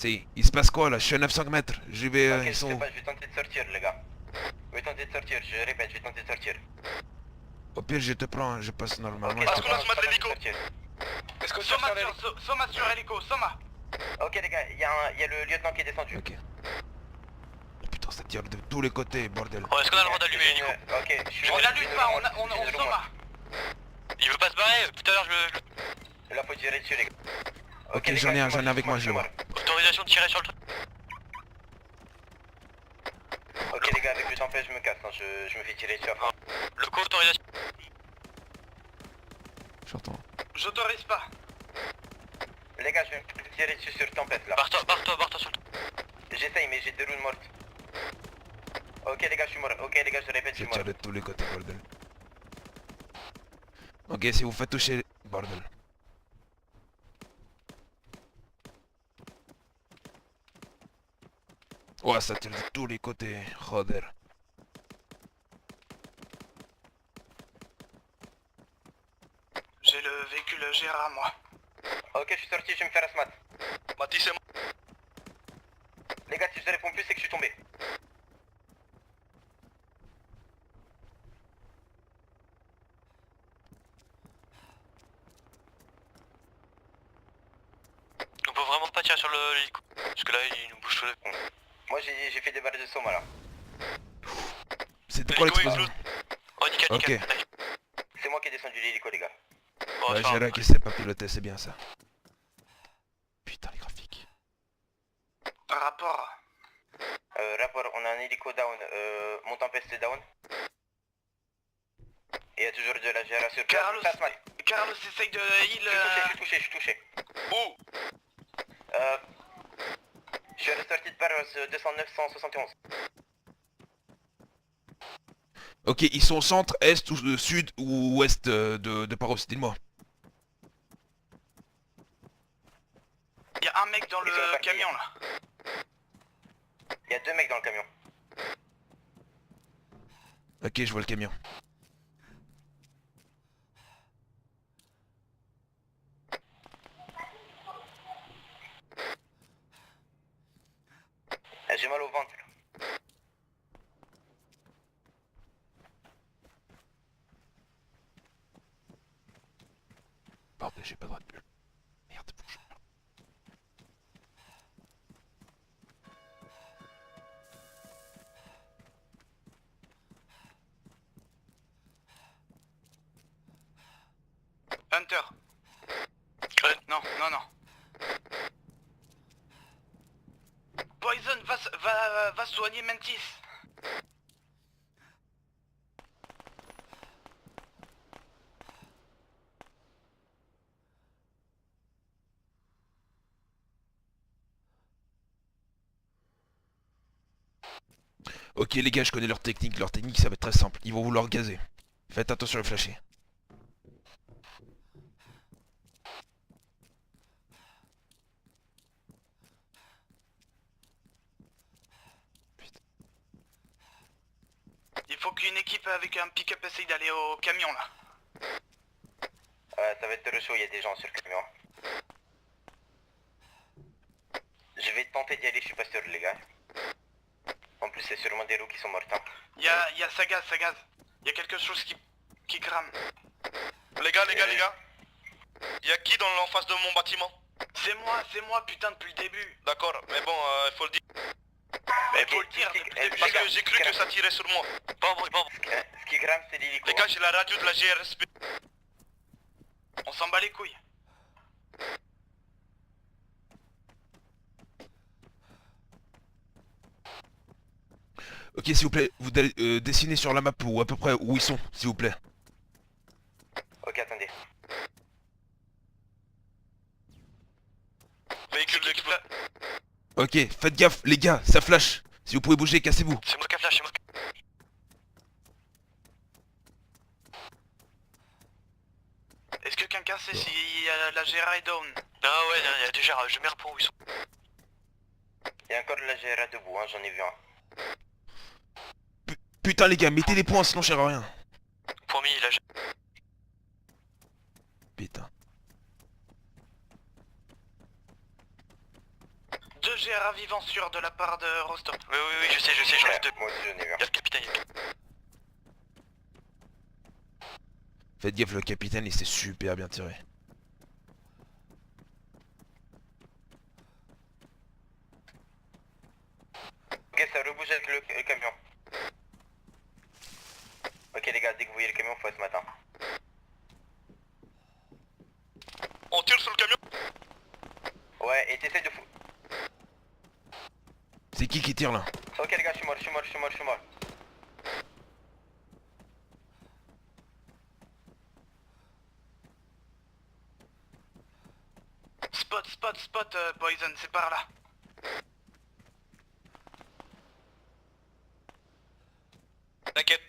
Il se passe quoi là? Je suis à 900 mètres. Je vais. Ok, je Ils sont sais où? pas, je vais tenter de sortir, les gars. Je vais tenter de sortir, je répète, je vais tenter de sortir. Au pire, je te prends. Je passe normalement. Ok, je te c'est prends. bon, je tente de sortir. Est-ce que Soma sur hélico, Soma. Ok les gars, il y a le lieutenant qui est descendu. Ok. Oh, putain, ça tire de tous les côtés, bordel. Bon, est-ce qu'on a le droit d'allumer l'hélico? Ok, je suis... On l'allume pas, on Soma. Il veut pas se barrer, tout à l'heure Là faut tirer dessus les gars. Ok, les j'en ai gars, un, j'en ai avec moi, je le vois. Autorisation de tirer sur le truc. Ok les gars, avec le tempête je me casse, hein, je me fais tirer dessus après. Le co autorisation. J'entends. J'autorise pas. Les gars, je vais me tirer dessus sur tempête là. Barre-toi sur le truc. J'essaye mais j'ai deux roues mortes. Ok les gars, je suis mort. Ok les gars, je répète, je Je suis tire mort. de tous les côtés, bordel. Ok, si vous faites toucher, bordel. Ouais, ça tire de tous les côtés, joder. J'ai le véhicule Gérard, moi. Ok, je suis sorti, je vais me faire asmat. Mati, c'est moi. Les gars, si je réponds plus, c'est que je suis tombé. On peut vraiment pas tirer sur l'hélico. Parce que là, il nous bouge tout le... Moi j'ai fait des balles de Soma là. C'était quoi L'hélico l'explosion? explose. Oh, nickel, Ok. nickel. C'est moi qui ai descendu l'hélico les gars. Bon, Ouais, c'est pas Gérard grave. qui sait pas piloter, c'est bien ça. Putain, les graphiques. Rapport. Rapport, on a un hélico down, mon tempeste est down. Et il y a toujours de la GRA sur place. Carlos, Fais asmat. Carlos essaye de heal. Je suis touché. Où? Je suis ressorti de Paros 209-171. Ok, ils sont au centre, est ou sud ou ouest de Paros, dites-moi. Il y a un mec dans Ils sont le partis. camion là. Il y a deux mecs dans le camion. Ok, je vois le camion. J'ai mal au ventre. Bordel, j'ai pas droit de bulle. Merde, bonjour. Hunter. Non. Poison, va soigner Mantis. Ok les gars, je connais leur technique. Leur technique, ça va être très simple. Ils vont vouloir gazer. Faites attention à les flasher. Il faut qu'une équipe avec un pick-up essaye d'aller au camion là. Ça va être le show, il y a des gens sur le camion. Je vais tenter d'y aller, je suis pas sûr les gars. En plus c'est sûrement des roues qui sont mortes. Hein. Il y a sa gaz. Il y a quelque chose qui crame. Les gars. Y'a qui dans l'en face de mon bâtiment? C'est moi putain depuis le début. D'accord, mais bon, il faut le dire. Mais Ok, faut le dire depuis le début. Parce les gars, que j'ai cru que ça tirait sur moi. Bon. Ce qui crame c'est l'hélico. Les gars, j'ai la radio de la GRSP. On s'en bat les couilles. Ok, s'il vous plaît, vous dessinez sur la map ou à peu près où ils sont, s'il vous plaît. Ok, attendez. Véhicule d'explosion. Ok, faites gaffe, les gars, ça flash. Si vous pouvez bouger, cassez-vous. C'est moi qui a flash, c'est moi. Est-ce que quelqu'un sait si la GRA est down? Ah ouais, il y a déjà, je mets un point où ils sont. Il y a encore de la GRA debout, hein, j'en ai vu un. Putain les gars, mettez des points sinon je sers à rien. Point mis, là. Putain. de GRA vivant sûr de la part de Rostov. Oui, je sais, j'en ai deux. Moi aussi j'en ai vu. Y'a le capitaine. Faites gaffe, le capitaine il s'est super bien tiré. Ok, ça rebouge avec le camion. Ok les gars, dès que vous voyez le camion, faut être ce matin. On tire sur le camion. Ouais, et t'essayes de fou... C'est qui tire là? Ok les gars, je suis mort. Spot, Poison, c'est par là. T'inquiète.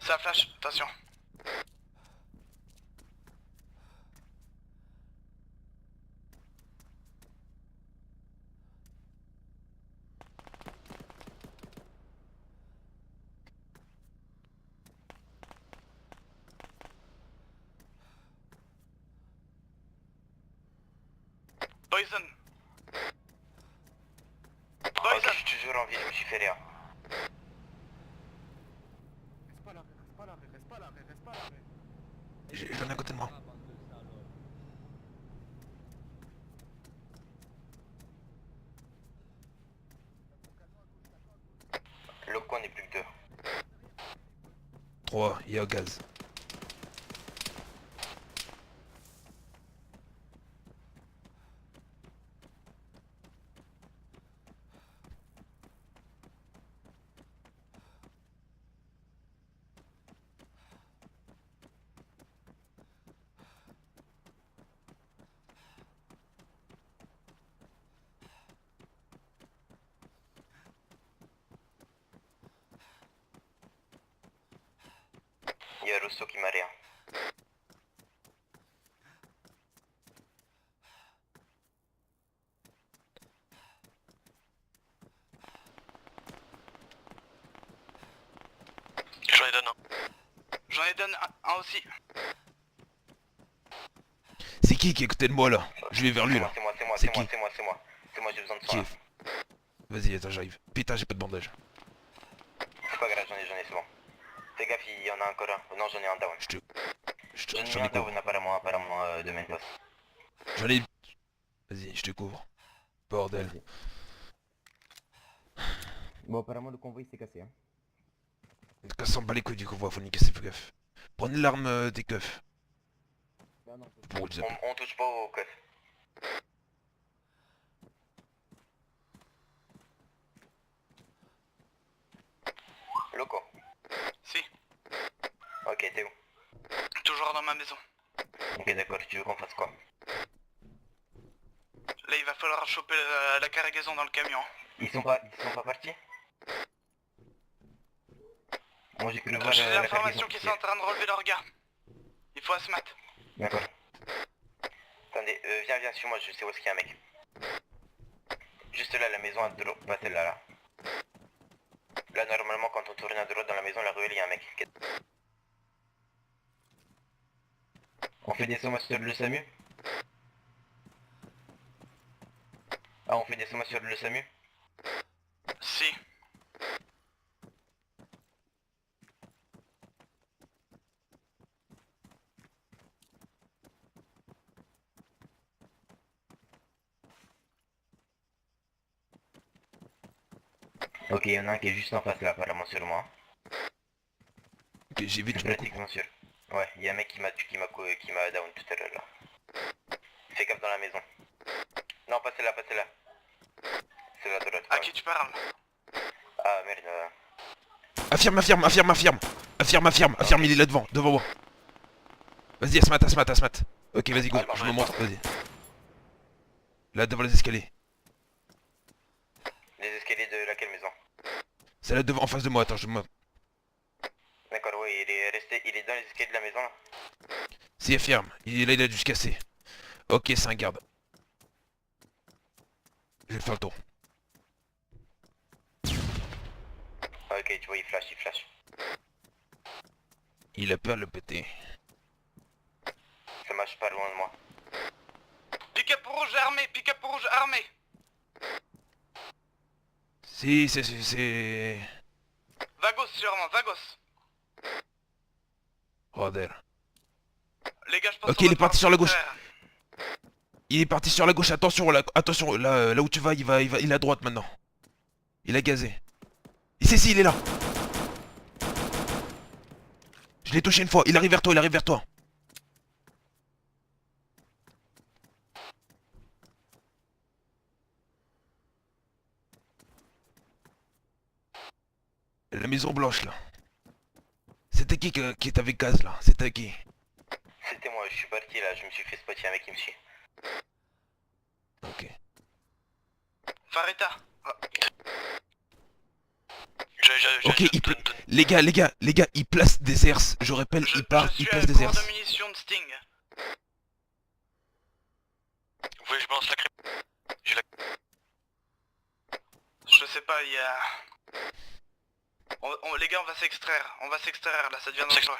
Ça flash, attention. Poison. Ok, je suis toujours en vie, je me suis fait rire. J'en ai à côté de moi. Loco, on est plus que deux. 3, il est au gaz. Il y a Rosso qui m'a rien. J'en ai donné un. J'en ai donné un aussi. C'est qui est à côté de moi là? Je vais vers lui là. C'est moi, j'ai besoin de Qui soin. est... Vas-y, attends, j'arrive. Putain, j'ai pas de bandage. C'est pas grave, j'en ai, c'est bon. Fais gaffe, il y en a encore un. Non, j'en ai un down. J'en ai J'en un ai couvre. down apparemment de main boss. J'en ai... Vas-y, je te couvre. Bordel. Bon, apparemment le convoi s'est cassé. Hein. Quand s'en bat les couilles du convoi, faut niquer ses keufs. Prenez l'arme des keufs. Pour les appeler. On touche pas au coffre. Loco. Si, Ok, t'es où? toujours dans ma maison. Ok, d'accord, tu veux qu'on fasse quoi? Là, il va falloir choper la cargaison dans le camion. Ils sont pas partis? Moi j'ai cru voir J'ai la l'information cargaison. qu'ils sont en train de relever leur gars. Il faut Asmat. D'accord. Attendez, viens, suis moi, je sais où est-ce qu'il y a un mec. Juste là, la maison à droite, pas celle-là, là. Là, normalement, quand on tourne à droite dans la maison, la ruelle, il y a un mec. On fait des sommes sur le SAMU? Ah, on fait des sommes sur le SAMU? Si. Ok, il y en a un qui est juste en face là, apparemment sur moi. Ok, j'ai vu, Je tu suis me couvres. pratiquement sûr. Ouais, il y a un mec qui m'a down tout à l'heure là. Fais gaffe dans la maison. Non, pas celle-là, C'est la droite. À ouais. qui tu parles? Ah merde. Affirme, il est là devant moi. Vas-y, Asmat. Ok, vas-y, go, je me montre, vas-y. Là, devant les escaliers. Les escaliers de laquelle maison? C'est là devant, en face de moi, attends, D'accord, oui, il est dans les escaliers de la maison là. Si, affirme, il a dû se casser. Ok, c'est un garde. Je vais faire le tour. Ok, tu vois, il flash. Il a peur de le péter. Ça marche pas loin de moi. Pick-up rouge armé. Si, c'est... Vagos sûrement, Vagos. Roder. Les gars, je pense Ok, qu'on il va est parti devoir sur la gauche. s'extraire. Il est parti sur la gauche, attention, attention, là où tu vas, il est à droite maintenant. Il a gazé. Si, il est là. Je l'ai touché une fois, il arrive vers toi. La maison blanche là. C'était qui est avec gaz là? C'était qui? C'était moi, je suis parti là, je me suis fait spotter un mec qui me suit. Ok. Fareta. Ok, les gars, il place des airs. Je rappelle, il place des airs. Je suis à court de munitions de Sting. Vous voulez que je balance la crème? Je sais pas, il y a... les gars, on va s'extraire là, ça devient dangereux.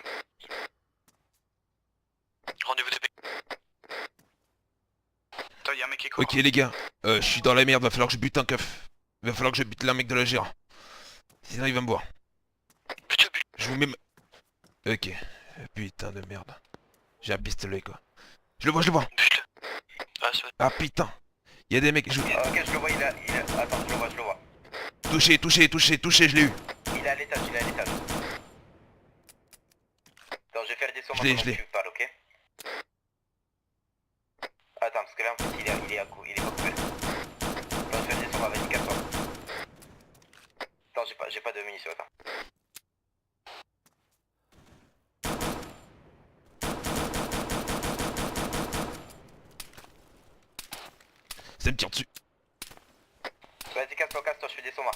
Rendez-vous TP. Attends, il y a un mec qui court. Ok les gars, je suis dans la merde, va falloir que je bute un keuf. Va falloir que je bute la mec de la GR. Sinon il va me boire. Je vous mets... Ok. Putain de merde. J'ai un pistolet quoi. Je le vois. Ah putain. Il y a des mecs... Ok, je le vois, il a... Attends, je le vois. Touché, je l'ai eu. Il est à l'étage. Attends, je vais faire des sauts Je l'ai. tu parles, ok? Attends, parce que là en fait il est à coup, il est pas coupé. Attends, je vais faire des sauts, vas-y, casse-toi. Attends, j'ai pas de munitions, attends. Ça me tire dessus. Vas-y, casse-toi, je fais des sauts, moi.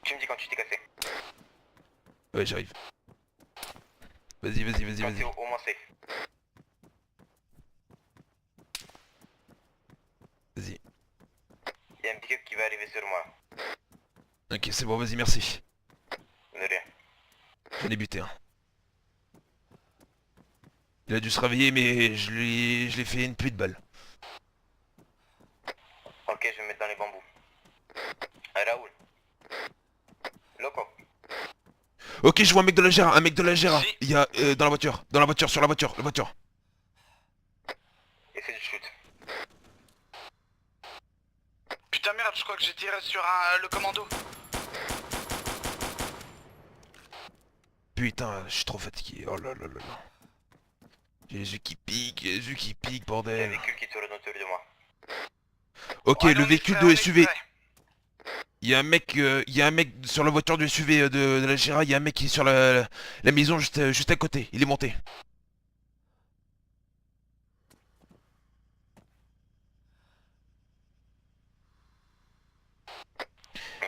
Tu me dis quand tu t'es cassé. Ouais, j'arrive. Vas-y. Quand c'est au moins safe. Vas-y. Il y a un pick-up qui va arriver sur moi. Ok, c'est bon, vas-y, merci. De rien. J'en ai buté un. Il a dû se réveiller, mais je l'ai fait une pluie de balles. Ok, je vais me mettre dans les bambous. Raoul. Loco. Ok, je vois un mec de la GR, Si. Il y a dans la voiture, sur la voiture. Essaie de shoot. Putain merde, je crois que j'ai tiré sur le commando. Putain, je suis trop fatigué. Oh là. J'ai les yeux qui piquent, Il y a un bordel. véhicule qui tourne autour de moi. Ok, Ouais, le on véhicule extrait, de on SUV. extrait. Il y a un mec sur la voiture du SUV de la GR, il y a un mec qui est sur la maison juste à côté. Il est monté.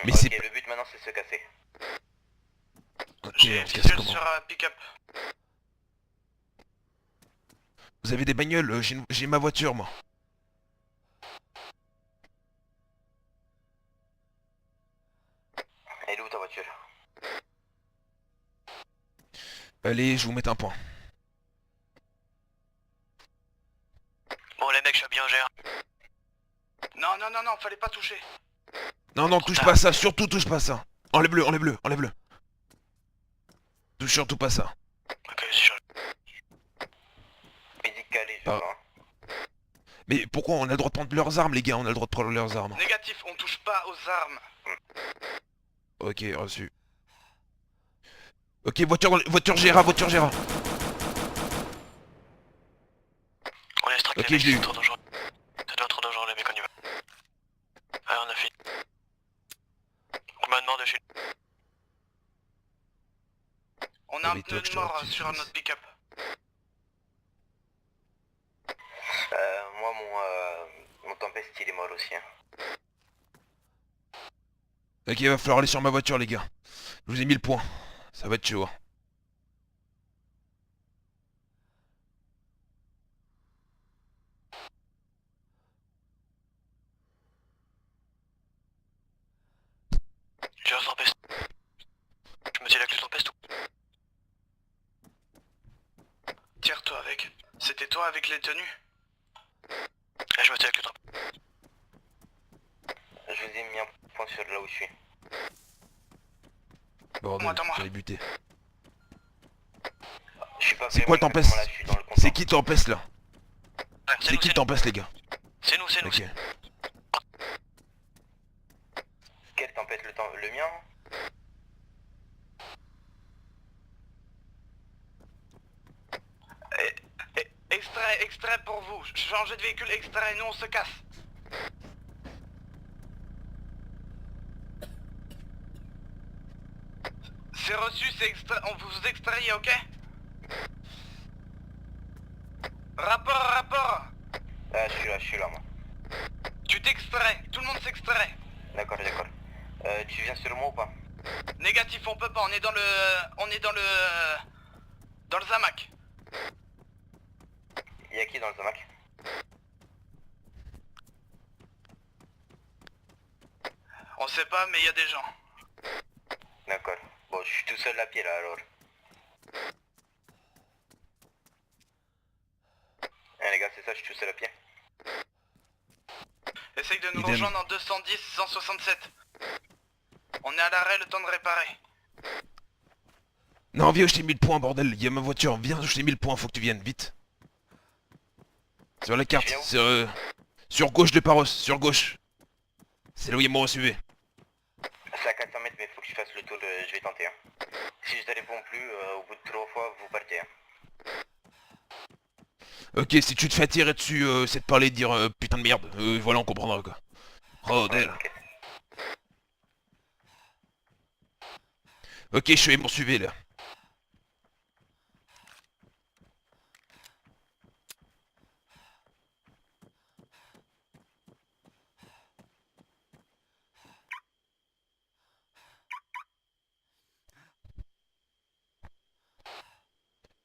Mais Ok, c'est... le but maintenant c'est de se casser. Ok, J'ai on se casse visuel comment? sur pick-up. Vous avez des bagnoles? J'ai ma voiture, moi. Elle est où ta voiture? Allez, je vous mets un point. Bon les mecs, je suis bien gère. Non, fallait pas toucher. Non, touche pas ça, surtout touche pas ça. Enlève-le. Touche surtout pas ça. Ok, si je... Médicalé, je Ah. crois. Mais pourquoi on a le droit de prendre leurs armes, les gars? On a le droit de prendre leurs armes. Négatif, on touche pas aux armes. Ok, reçu. Ok, voiture Gera. On est extracté, Ok, les mecs, je l'ai eu. c'est trop dangereux. Ça devient trop dangereux les mecs, on y va. Allez, on a fini. Combien de morts de chez nous? On a un Mais toi, pneu je de te mort retire, sur je notre pick-up. Moi mon Tempest il est mort aussi. Hein. Ok, va falloir aller sur ma voiture, les gars. Je vous ai mis le point. Ça va être chaud. Hein. Tu vas tempeste. Je me dis la clé tempeste ou... Tire-toi avec. C'était toi avec les tenues? Ah, je me dis la clé tempeste. Je vous ai mis un point sur là où je suis. Bordel, Attends-moi. j'allais buter. Je suis pas C'est quoi vraiment Tempest? exactement là, je suis dans le C'est comptoir. qui Tempest là? Ouais, C'est qui Tempest les gars? C'est nous, c'est nous. Ok. Quelle tempête, le mien? Extrait pour vous. Changez de véhicule, extrait, nous on se casse. C'est reçu, c'est extrait, on vous extrayez, ok? Rapport. Ah, je suis là moi. Tu t'extrais, tout le monde s'extrait. D'accord. Tu viens sur moi ou pas? Négatif, on peut pas, on est dans le Zamac. Y'a qui dans le Zamac? On sait pas, mais il y a des gens. D'accord. Bon, je suis tout seul à pied là alors. Eh les gars, c'est ça, je suis tout seul à pied. Essaye de nous Idem. rejoindre en 210, 167. On est à l'arrêt, le temps de réparer. Non, viens, je t'ai mis le point, bordel. Il y a ma voiture. Viens, je t'ai mis le point. Faut que tu viennes vite. Sur la carte. Je viens où? Sur gauche de Paros. Sur gauche. C'est là où il y a mon SUV. C'est à 400 mètres, mais faut que je fasse le tour, je vais tenter. Hein. Si je ne réponds plus, au bout de 3 fois, vous partez. Hein. Ok, si tu te fais tirer dessus, c'est de parler et de dire putain de merde. Voilà, on comprendra quoi. Bordel. Ok. Ok, je suis mon SUV là.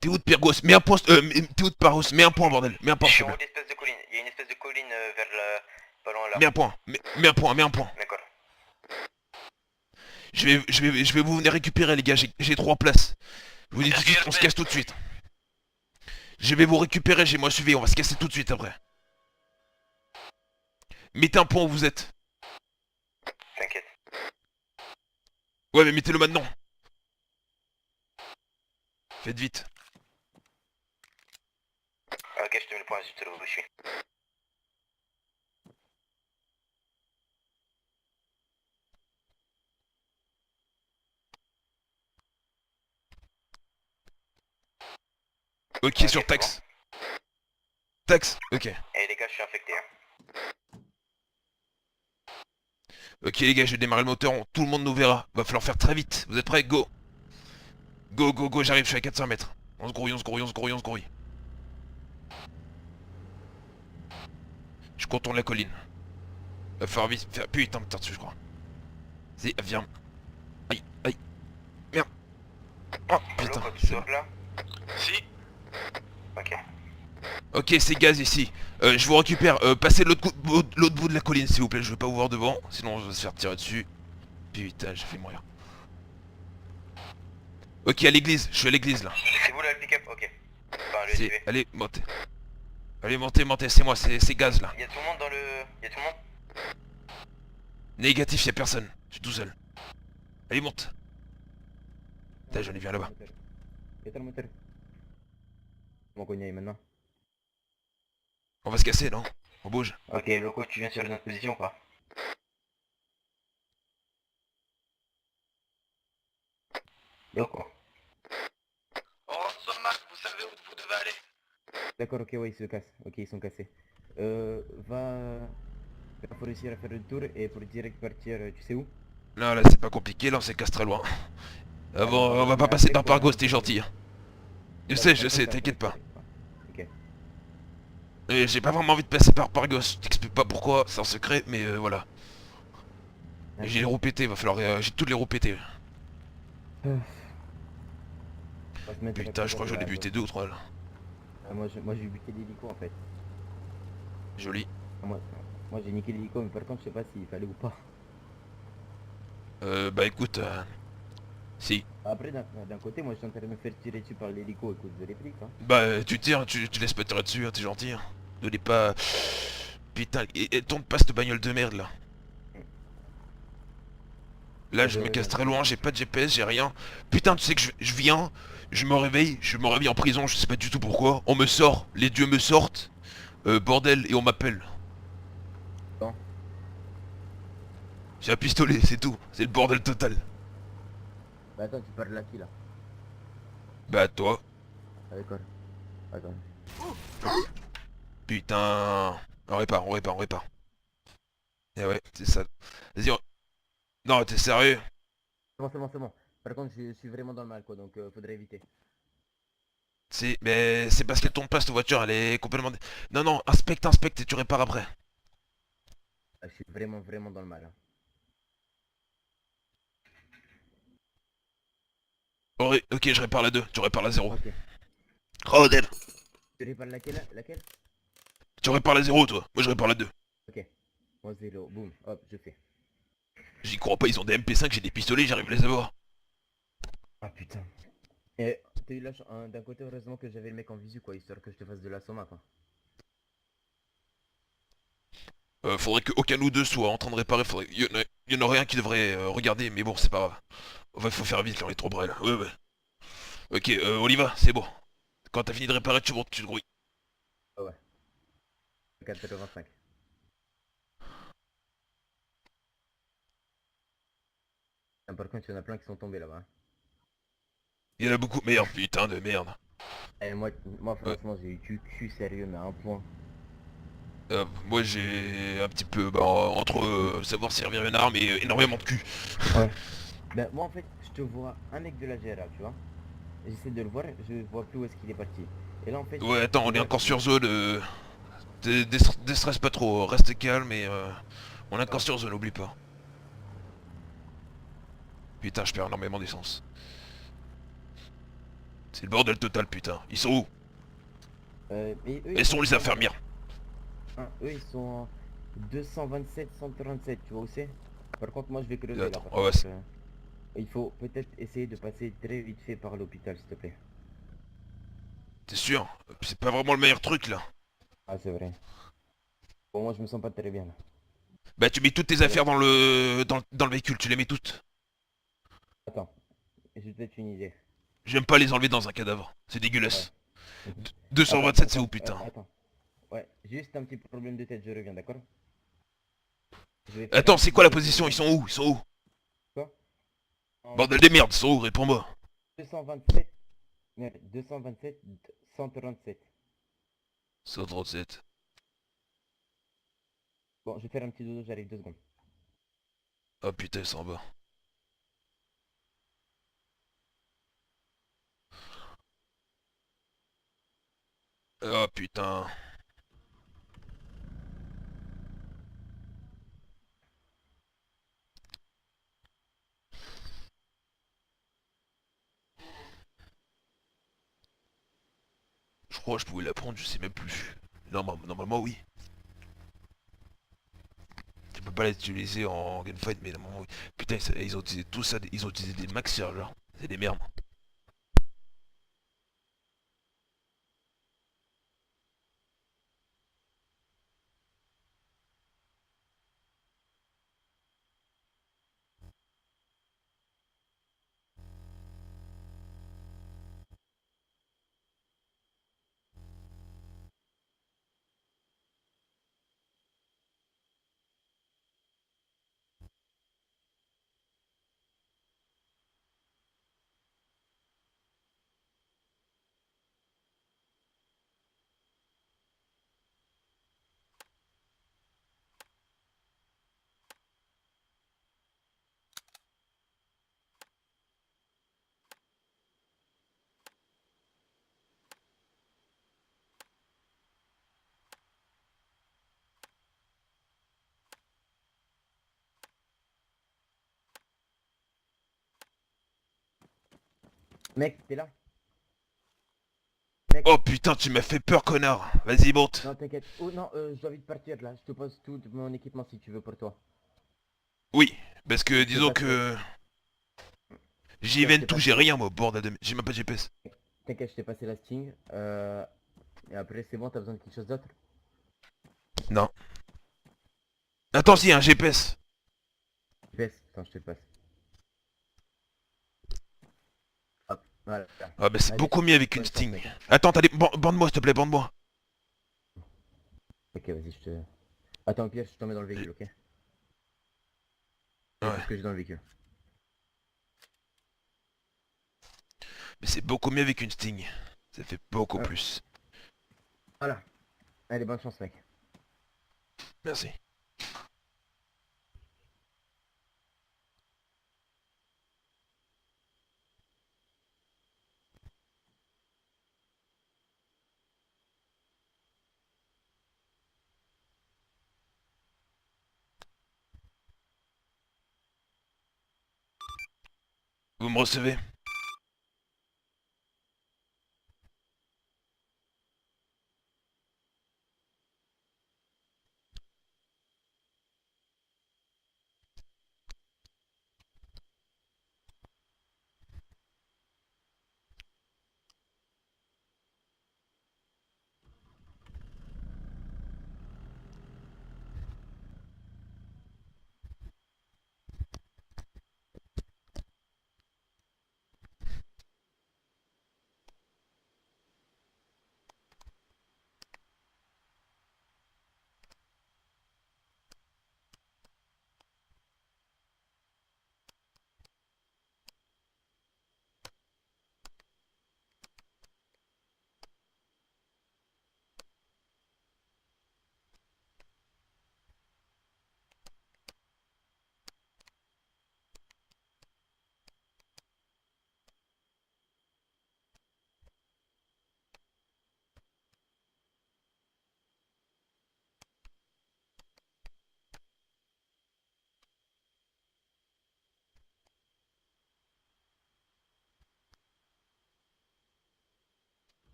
T'es où de Pyrgos? Mets un point, t'es où de Paros? Mets un point, bordel. Mets un point, Je s'il suis te en haut plaît. d'espèce de colline. Il y a une espèce de colline vers le... pas loin là. Mets un point. Mets un point, mets un point. D'accord. Je vais vous venir récupérer, les gars. J'ai 3 places. Je vous dis tout de suite qu'on se casse tout de suite. Je vais vous récupérer, j'ai moi SUV. On va se casser tout de suite après. Mettez un point où vous êtes. T'inquiète. Ouais, mais mettez-le maintenant. Faites vite. Ok, je te mets le point juste là où je suis. Ok, Ok, sur c'est taxe. Taxe, ok. Eh les gars, je suis infecté. Hein. Ok les gars, je vais démarrer le moteur, tout le monde nous verra. Va falloir faire très vite. Vous êtes prêts? Go. Go, j'arrive, je suis à 400 mètres. On se grouille. Je contourne la colline. Va falloir vite faire... Putain, me tire dessus, je crois. Vas-y, viens. Aïe. Merde. Oh, putain. Allô, tu sors là? Si. Ok. Ok, c'est Gaz ici. Je vous récupère. Passez de l'autre bout de la colline, s'il vous plaît. Je veux pas vous voir devant, sinon on va se faire tirer dessus. Putain, j'ai fait mourir. Ok, à l'église. Je suis à l'église, là. C'est vous là le pick-up? Ok. Enfin, le C'est... SUV. Allez, montez. Allez, montez, c'est moi, c'est Gaz, là. Y'a tout le monde dans le... Y'a tout le monde? Négatif, y'a personne. Je suis tout seul. Allez, monte. Putain, j'en ai viens là-bas. Éteins le moteur. Mon cognac maintenant. On va se casser, non? On bouge. Ok, Loco, tu viens sur notre position ou pas? Loco. On rentre sur le Mac, vous savez où vous devez aller. D'accord, ok, ouais, ils se cassent. Ok, ils sont cassés. Faut réussir à faire le tour et pour direct partir, tu sais où? Là, c'est pas compliqué, là, on se casse très loin. Ah bon, on va pas passer par Pargos, t'es gentil. Hein. Je sais, t'inquiète pas. Ok. J'ai pas vraiment envie de passer par Pargos, je t'explique pas pourquoi, c'est en secret, mais voilà. Et j'ai les roues pétées, va falloir... j'ai toutes les roues pétées. Putain, je crois que j'en ai buté 2 ou 3 là. Moi j'ai buté l'hélico en fait. Joli. Moi j'ai niqué l'hélico, mais par contre je sais pas s'il fallait ou pas. Bah écoute, si. Après, d'un côté, moi je suis en train de me faire tirer dessus par l'hélico, écoute, je l'ai pris, quoi. Bah tu tires, tu laisses pas tirer dessus, hein, t'es gentil. Hein. Ne l'es pas... Putain, et tourne pas cette bagnole de merde là. Là je me casse très loin, j'ai pas de GPS, j'ai rien. Putain, tu sais que je viens, je me réveille en prison, je sais pas du tout pourquoi. On me sort, les dieux me sortent. Bordel, et on m'appelle. Bon. J'ai un pistolet, c'est tout. C'est le bordel total. Bah attends, tu parles à qui là? Bah toi. Ah, d'accord. Attends. Putain. On répare. Eh ouais, c'est ça. Vas-y, non, t'es sérieux? C'est bon. Par contre, je suis vraiment dans le mal, quoi, donc faudrait éviter. Mais c'est parce qu'elle tourne pas cette voiture, elle est complètement... Non, non, inspecte et tu répares après. Ah, je suis vraiment dans le mal, hein. Ok, je répare la 2, tu répares la 0. Ok. Rodel. Tu répares laquelle? Laquelle? Tu répares la 0 toi, moi je répare la 2. Ok. Moi 0, boum, hop, je fais. J'y crois pas, ils ont des MP5, j'ai des pistolets, j'arrive à les avoir. Ah putain. Et t'as eu la chance, hein, d'un côté, heureusement que j'avais le mec en visu, quoi, histoire que je te fasse de la soma, quoi. Faudrait que aucun nous deux soit en train de réparer, y en aurait un qui devrait regarder, mais bon, c'est pas grave. Faut faire vite, là, on est trop près là. Ouais. Ok, on y va, c'est bon. Quand t'as fini de réparer, tu montes, tu te grouilles. Ah ouais. 4,85. Ah, par contre, il y en a plein qui sont tombés là-bas, hein. Il y en a beaucoup, merde, putain de merde. Et moi franchement, j'ai eu du cul sérieux, mais à un point. Moi j'ai un petit peu, bah, entre savoir servir une arme et énormément de cul. Ouais. Ben, moi en fait, je te vois un mec de la GRA, tu vois. J'essaie de le voir, je vois plus où est-ce qu'il est parti. Et là en fait... Ouais, attends, on est je- encore sur zone, déstresse pas trop, reste calme et on est encore sur zone, oublie pas. Putain, je perds énormément d'essence. C'est le bordel total, putain. Ils sont où? et eux, Elles sont les infirmières. eux, ils sont en 227, 137, tu vois où c'est? Par contre, moi je vais creuser Attends, là. ouais, ouais, Il faut peut-être essayer de passer très vite fait par l'hôpital, s'il te plaît. t'es sûr? C'est pas vraiment le meilleur truc là. Ah, c'est vrai. Bon, moi je me sens pas très bien là. Bah tu mets toutes tes affaires dans le véhicule, tu les mets toutes. Attends, j'ai peut-être une idée. J'aime pas les enlever dans un cadavre, c'est dégueulasse. Ouais. 227 c'est où putain? Attends. Ouais, juste un petit problème de tête, je reviens, d'accord? Je vais faire Attends, un c'est petit quoi la tour de position? zone. Ils sont où? Ils sont où? Quoi? En Bordel des merdes, ils sont où? Réponds-moi. 227, merde, 227, 137. 137. Bon, je vais faire un petit dodo, j'arrive 2 secondes. Oh putain, ils sont en bas. Oh putain. Je crois que je pouvais la prendre, je sais même plus. Normalement oui. Tu peux pas l'utiliser en gunfight, mais normalement oui. Putain, ils ont utilisé tout ça, ils ont utilisé des max là. C'est des merdes. Mec, t'es là? Oh putain, tu m'as fait peur, connard. Vas-y, monte. Non, t'inquiète. Oh non, je dois vite partir là. Je te pose tout mon équipement si tu veux pour toi. Oui, Parce que disons pas que... J'ai T'inquiète, je t'ai tout, passé- j'ai rien moi, bordel de... J'ai même pas de GPS. T'inquiète, je t'ai passé la sting. Et après, c'est bon, t'as besoin de quelque chose d'autre? Non. Attends, si, un GPS. GPS, attends, je te le passe. Hop, voilà. Ah bah c'est Allez, beaucoup mieux avec une bonne chance, Sting. mec. Attends, bande-moi s'il te plaît, bande-moi. Ok, vas-y, je te... Attends, au pire, je t'en mets dans le véhicule, ok? C'est tout Ouais. ce que j'ai dans le véhicule. Mais c'est beaucoup mieux avec une Sting. Ça fait beaucoup Ah, plus. voilà. Allez, bonne chance, mec. Merci. Vous me recevez?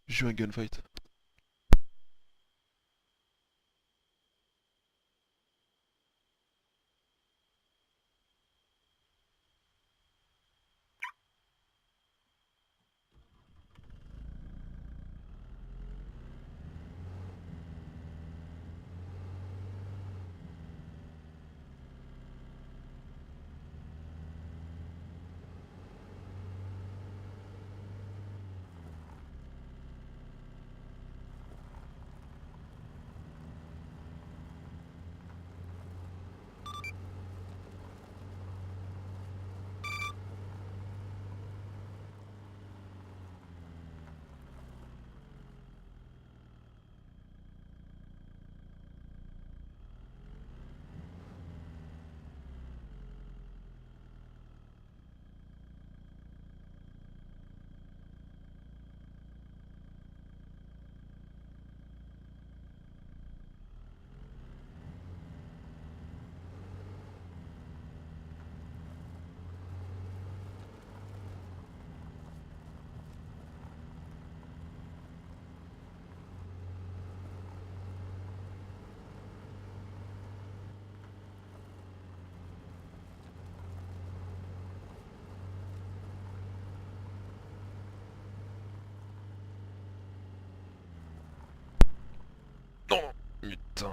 J'ai eu un gunfight. Non. Putain.